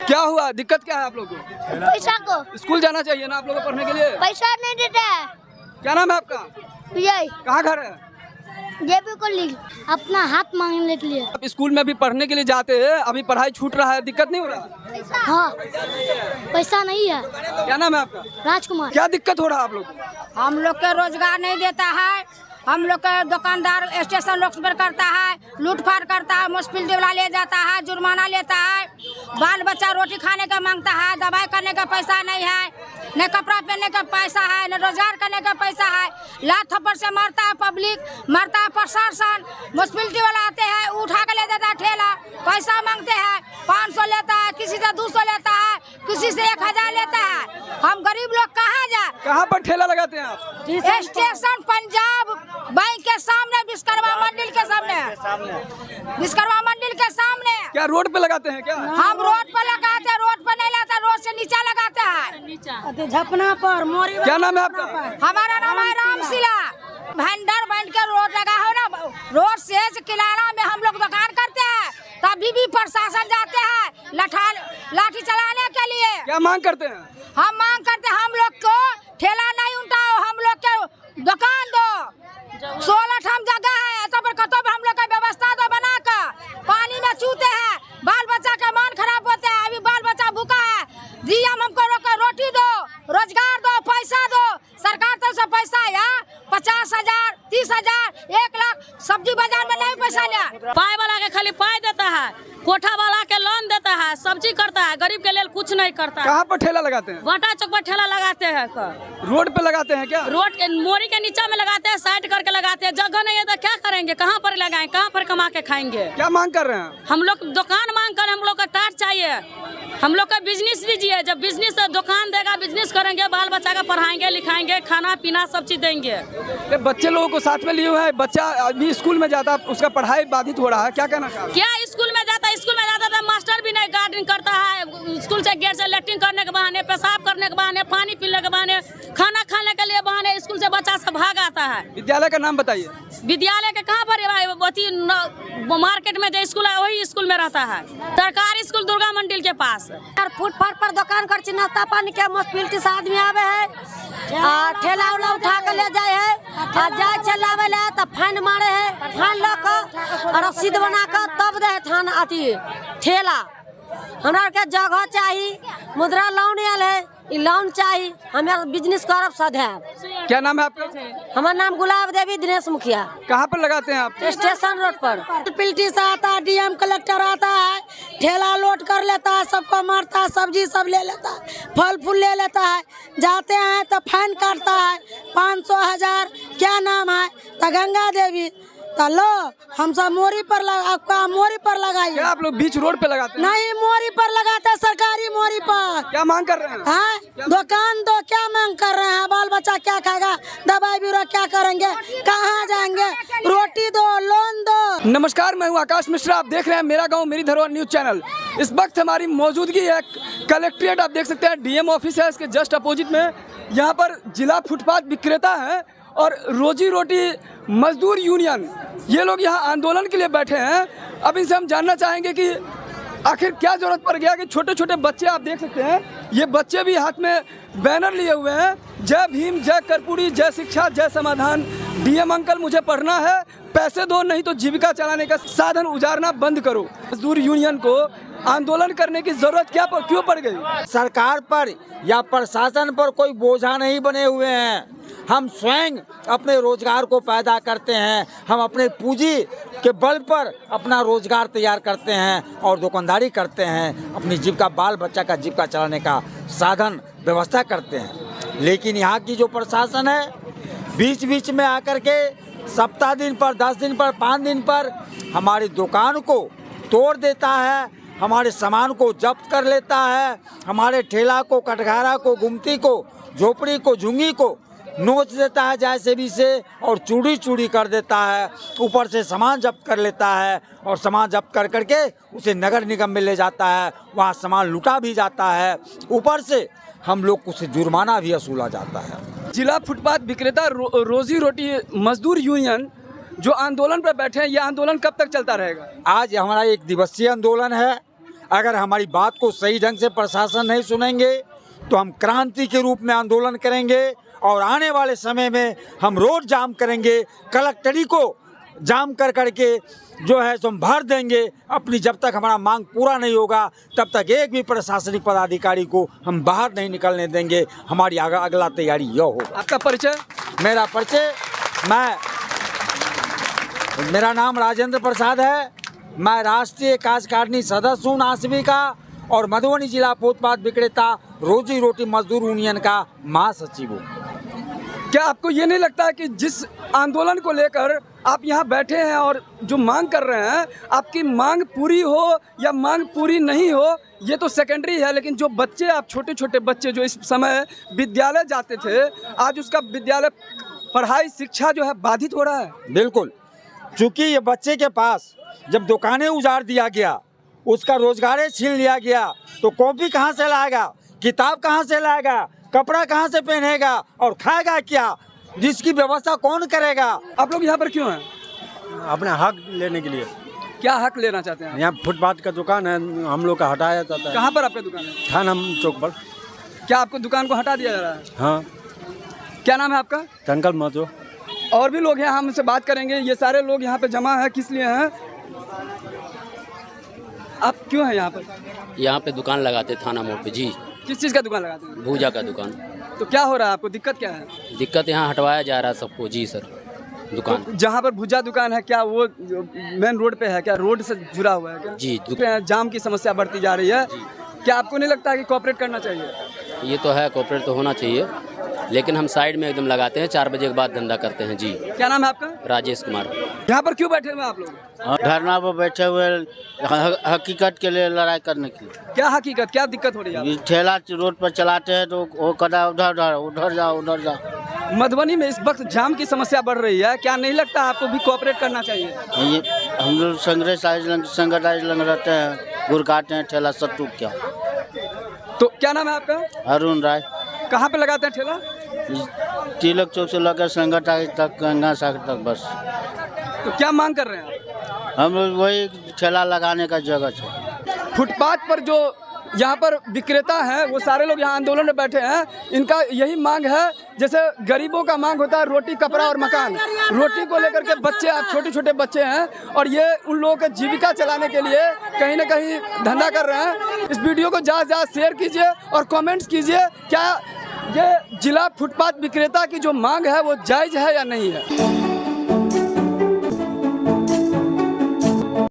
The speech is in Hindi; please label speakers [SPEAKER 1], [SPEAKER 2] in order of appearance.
[SPEAKER 1] क्या हुआ, दिक्कत क्या है आप लोग को?
[SPEAKER 2] पैसा को
[SPEAKER 1] स्कूल जाना चाहिए ना आप लोग को पढ़ने के लिए।
[SPEAKER 2] पैसा नहीं देते हैं।
[SPEAKER 1] क्या नाम है आपका?
[SPEAKER 2] विजय
[SPEAKER 1] कहाँ घर है?
[SPEAKER 2] जेबी को ली अपना हाथ मांगने के लिए।
[SPEAKER 1] आप स्कूल में भी पढ़ने के लिए जाते हैं, अभी पढ़ाई छूट रहा है, दिक्कत नहीं हो रहा?
[SPEAKER 2] हाँ पैसा नहीं है।
[SPEAKER 1] क्या नाम है आपका?
[SPEAKER 2] राजकुमार।
[SPEAKER 1] क्या दिक्कत हो रहा है आप लोग को?
[SPEAKER 3] हम लोग के रोजगार नहीं देता है, हम लोग का दुकानदार स्टेशन रोक पर करता है, लूटपाट करता है, मुश्किल वाला ले जाता है, जुर्माना लेता है, बाल बच्चा रोटी खाने का मांगता है, दवाई करने का पैसा नहीं है, न कपड़ा पहनने का पैसा है, न रोजगार करने का पैसा है। लात थप्पड़ से मरता है पब्लिक, मरता है प्रशासन, म्यूनसिपलिटी वाला आते हैं उठा के ले देता है ठेला, पैसा मांगते हैं, 500 लेता है, किसी से 200 लेता है, किसी से 1000 लेता है। हम गरीब लोग कहाँ जाए?
[SPEAKER 1] कहाँ पर ठेला लगाते हैं आप?
[SPEAKER 3] स्टेशन पंजाब बैंक के सामने, विश्वकर्मा मंदिर के सामने, विश्वकर्मा मंदिर के सामने।
[SPEAKER 1] क्या रोड पे लगाते हैं क्या?
[SPEAKER 3] हम रोड पर लगाते हैं, रोड पर नहीं लगाते, रोड से नीचे लगाते हैं,
[SPEAKER 4] झपना पर मोरी।
[SPEAKER 1] क्या नाम है आपका?
[SPEAKER 3] हमारा नाम है रामशिला। भंडार बन के रोड लगा हो ना, रोड से किराना में हम लोग दुकान करते हैं, तभी भी प्रशासन जाते हैं लाठी चलाने के लिए।
[SPEAKER 1] क्या मांग करते हैं?
[SPEAKER 3] हम मांग करते हैं हम लोग को ठेला नहीं उठाओ, हम लोग के दुकान दो, 16 ठाम जगह है तो पर कतो हम लोग का व्यवस्था दो बना कर। पानी में चूते हैं, बाल बच्चा का मन खराब होता है, अभी बाल बच्चा भूखा है, दिया हमको रोटी दो, रोजगार दो, पैसा दो, सरकार तरफ से पैसा या 50,000, 30,000, 1 लाख, सब्जी बाजार में नहीं पैसा लिया।
[SPEAKER 5] पाए वाला के खाली पाए देता है, कोठा वाला के लोन देता है, सब्जी करता है, गरीब के लिए कुछ नहीं करता है।
[SPEAKER 1] कहाँ पर ठेला लगाते हैं?
[SPEAKER 5] बाटा चौक पर ठेला लगाते हैं।
[SPEAKER 1] रोड पे लगाते हैं क्या?
[SPEAKER 5] रोड के मोरी के नीचे में लगाते हैं, साइड करके लगाते हैं, जगह नहीं है तो क्या करेंगे, कहाँ पर लगाएं, कहाँ पर कमा के खाएंगे?
[SPEAKER 1] क्या मांग कर रहे हैं?
[SPEAKER 5] हम लोग दुकान मांग कर, हम लोग का टाट चाहिए, हम लोग का बिजनेस दीजिए, जब बिजनेस दुकान देगा, बिजनेस करेंगे, बाल बच्चा का पढ़ाएंगे लिखाएंगे, खाना पीना सब चीज देंगे।
[SPEAKER 1] ये बच्चे लोगों को साथ में लिए हुए हैं, बच्चा अभी स्कूल में जाता है, उसका पढ़ाई बाधित हो रहा है, क्या कहना चाहते?
[SPEAKER 5] क्या स्कूल में जाता तो मास्टर भी नहीं गार्डन करता है, स्कूल से गेट से लैट्रिन करने के बहाने, पेशाब करने के बहाने, पानी पीने के बहाने, खाना खाने के लिए बहाने स्कूल से बच्चा सब भाग आता है।
[SPEAKER 1] विद्यालय का नाम बताइए।
[SPEAKER 5] विद्यालय के कहाँ पर है? मार्केट में जो स्कूल है वही स्कूल में रहता है, सरकारी स्कूल दुर्गा मंदिर के पास।
[SPEAKER 4] फुटपाथ पर दुकान कर नाश्ता पानी के मुश्किल से आदमी आवे है, ठेला उला उठा के ले जाए है, जाए चलावे ले तो फाइन मारे है, फाइन ला कर रसीद बना कर तब दे थाना आती ठेला। हमरा के जगह चाहिए, मुद्रा लोन आयल है, लोन चाहिए, हमें बिजनेस करब सदैव।
[SPEAKER 1] क्या नाम है आपका?
[SPEAKER 4] हमारा नाम गुलाब देवी दिनेश मुखिया।
[SPEAKER 1] कहाँ पर लगाते हैं आप?
[SPEAKER 4] स्टेशन रोड पर। पिल्टी से आता है, डीएम कलेक्टर आता है, ठेला लोड कर लेता है, सबको मारता है, सब्जी सब ले लेता है, फल फूल ले लेता है, जाते हैं तो फाइन काटता है 500, 1000। क्या नाम है? तो गंगा देवी। तो लो हम सब मोरी पर आपका मोरी पर लगाइए।
[SPEAKER 1] क्या आप लोग बीच रोड पे लगाते हैं?
[SPEAKER 4] नहीं, मोरी पर लगाते हैं, सरकारी मोरी पर।
[SPEAKER 1] क्या मांग कर रहे हैं?
[SPEAKER 4] हाँ, दुकान दो, क्या मांग कर रहे हैं? बाल बच्चा क्या खाएगा? दवाई बीरो क्या करेंगे? कहाँ जाएंगे? रोटी दो, लोन दो।
[SPEAKER 1] नमस्कार, मैं हूँ आकाश मिश्रा, आप देख रहे हैं मेरा गांव मेरी धरोहर न्यूज चैनल। इस वक्त हमारी मौजूदगी है कलेक्ट्रेट, आप देख सकते हैं डीएम ऑफिस है, इसके जस्ट अपोजिट में। यहाँ पर जिला फुटपाथ विक्रेता है और रोजी रोटी मजदूर यूनियन, ये लोग यहाँ आंदोलन के लिए बैठे हैं। अब इनसे हम जानना चाहेंगे कि आखिर क्या जरूरत पड़ गया कि छोटे छोटे बच्चे, आप देख सकते हैं ये बच्चे भी हाथ में बैनर लिए हुए हैं, जय भीम, जय कर्पूरी, जय शिक्षा, जय समाधान, डीएम अंकल मुझे पढ़ना है, पैसे दो नहीं तो जीविका चलाने का साधन उजारना बंद करो। मजदूर यूनियन को आंदोलन करने की जरूरत क्यों पड़ गई?
[SPEAKER 6] सरकार पर या प्रशासन पर कोई बोझा नहीं बने हुए हैं, हम स्वयं अपने रोजगार को पैदा करते हैं, हम अपने पूंजी के बल पर अपना रोजगार तैयार करते हैं और दुकानदारी करते हैं, अपनी जीविका, बाल बच्चा का जीविका चलाने का साधन व्यवस्था करते हैं। लेकिन यहाँ की जो प्रशासन है, बीच बीच में आकर के सप्ताह दिन पर, 10 दिन पर, 5 दिन पर हमारी दुकान को तोड़ देता है, हमारे सामान को जब्त कर लेता है, हमारे ठेला को, कटघारा को, गुमती को, झोपड़ी को, झुंगी को नोच देता है JCB से और चूड़ी चूड़ी कर देता है, ऊपर से सामान जब्त कर लेता है और सामान जब्त कर करके उसे नगर निगम में ले जाता है, वहाँ सामान लुटा भी जाता है, ऊपर से हम लोग को से जुर्माना भी वसूला जाता है।
[SPEAKER 1] जिला फुटपाथ विक्रेता रोजी रोटी मजदूर यूनियन जो आंदोलन पर बैठे हैं, ये आंदोलन कब तक चलता रहेगा?
[SPEAKER 6] आज हमारा 1 दिवसीय आंदोलन है अगर हमारी बात को सही ढंग से प्रशासन नहीं सुनेंगे तो हम क्रांति के रूप में आंदोलन करेंगे और आने वाले समय में हम रोड जाम करेंगे, कलेक्टरी को जाम कर करके जो है सो हम भर देंगे अपनी। जब तक हमारा मांग पूरा नहीं होगा तब तक एक भी प्रशासनिक पदाधिकारी को हम बाहर नहीं निकलने देंगे। हमारी अगला तैयारी यह होगा।
[SPEAKER 1] आपका परिचय?
[SPEAKER 6] मेरा परिचय, मेरा नाम राजेंद्र प्रसाद है। मैं राष्ट्रीय कार्यकारिणी सदस्य हूँ नासवी का और मधुबनी जिला फुटपाथ विक्रेता रोजी रोटी मजदूर यूनियन का महासचिव हूँ।
[SPEAKER 1] क्या आपको ये नहीं लगता है कि जिस आंदोलन को लेकर आप यहाँ बैठे हैं और जो मांग कर रहे हैं, आपकी मांग पूरी हो या मांग पूरी नहीं हो ये तो सेकेंडरी है, लेकिन जो बच्चे, आप छोटे छोटे बच्चे जो इस समय विद्यालय जाते थे, आज उसका विद्यालय पढ़ाई शिक्षा जो है बाधित हो रहा है?
[SPEAKER 6] बिल्कुल, चूँकि ये बच्चे के पास जब दुकानें उजाड़ दिया गया, उसका रोजगार छीन लिया गया, तो कॉपी कहाँ से लाएगा, किताब कहाँ से लाएगा, कपड़ा कहाँ से पहनेगा और खाएगा क्या, जिसकी व्यवस्था कौन करेगा?
[SPEAKER 1] आप लोग यहाँ पर क्यों हैं?
[SPEAKER 7] अपने हक लेने के लिए।
[SPEAKER 1] क्या हक लेना चाहते हैं?
[SPEAKER 7] यहाँ फुटपाथ का दुकान है, हम लोग का हटाया जाता है।
[SPEAKER 1] कहाँ पर आपका दुकान है?
[SPEAKER 7] थाना चौक पर।
[SPEAKER 1] क्या आपको दुकान को हटा दिया जा रहा है?
[SPEAKER 7] हाँ।
[SPEAKER 1] क्या नाम है आपका?
[SPEAKER 7] टंकल महतो।
[SPEAKER 1] और भी लोग हैं, हम उनसे बात करेंगे। ये सारे लोग यहाँ पे जमा है, किस लिए हैं? आप क्यों हैं यहाँ पर?
[SPEAKER 8] यहाँ पे दुकान लगाते थाना मोड़ पे। जी।
[SPEAKER 1] किस चीज़ का दुकान लगाते हैं?
[SPEAKER 8] भूजा का दुकान।
[SPEAKER 1] तो क्या हो रहा है आपको, दिक्कत क्या है?
[SPEAKER 8] दिक्कत यहाँ हटवाया जा रहा है सबको। जी सर। दुकान
[SPEAKER 1] तो जहाँ पर भुजा दुकान है, क्या वो मेन रोड पे है? क्या रोड से जुड़ा हुआ है क्या?
[SPEAKER 8] जी।
[SPEAKER 1] जाम की समस्या बढ़ती जा रही है। क्या आपको नहीं लगता है कि कोऑपरेट करना चाहिए?
[SPEAKER 8] ये तो है, कोऑपरेट तो होना चाहिए, लेकिन हम साइड में एकदम लगाते हैं। 4 बजे के बाद धंधा करते हैं। जी।
[SPEAKER 1] क्या नाम है आपका?
[SPEAKER 8] राजेश कुमार।
[SPEAKER 1] यहाँ पर क्यों बैठे हुए हैं आप लोग?
[SPEAKER 9] धरना पर बैठे हुए हकीकत के लिए, लड़ाई करने के लिए।
[SPEAKER 1] क्या हकीकत, क्या दिक्कत हो रही है?
[SPEAKER 9] ठेला रोड पर चलाते हैं तो वो कदा उधर जाओ।
[SPEAKER 1] मधुबनी में इस वक्त जाम की समस्या बढ़ रही है, क्या नहीं लगता आपको भी कोऑपरेट करना चाहिए?
[SPEAKER 9] ये हम लोग संगठन लंग रहते हैं, गुड़ काटते हैं, ठेला सत्तू क्या।
[SPEAKER 1] तो क्या नाम है आपका?
[SPEAKER 9] अरुण राय।
[SPEAKER 1] कहाँ पे लगाते हैं ठेला?
[SPEAKER 9] तिलक चौक से लगा संगठन तक, गंगा सागर तक बस।
[SPEAKER 1] तो क्या मांग कर रहे हैं?
[SPEAKER 9] हम लोग वही ठेला लगाने का जगह है।
[SPEAKER 1] फुटपाथ पर जो यहाँ पर विक्रेता हैं, वो सारे लोग यहाँ आंदोलन में बैठे हैं। इनका यही मांग है, जैसे गरीबों का मांग होता है रोटी, कपड़ा और मकान। रोटी को लेकर के बच्चे, आप छोटे छोटे बच्चे हैं और ये उन लोगों का जीविका चलाने के लिए कहीं ना कहीं धंधा कर रहे हैं। इस वीडियो को ज़्यादा से ज़्यादा शेयर कीजिए और कमेंट्स कीजिए, क्या ये जिला फुटपाथ विक्रेता की जो मांग है वो जायज़ है या नहीं है।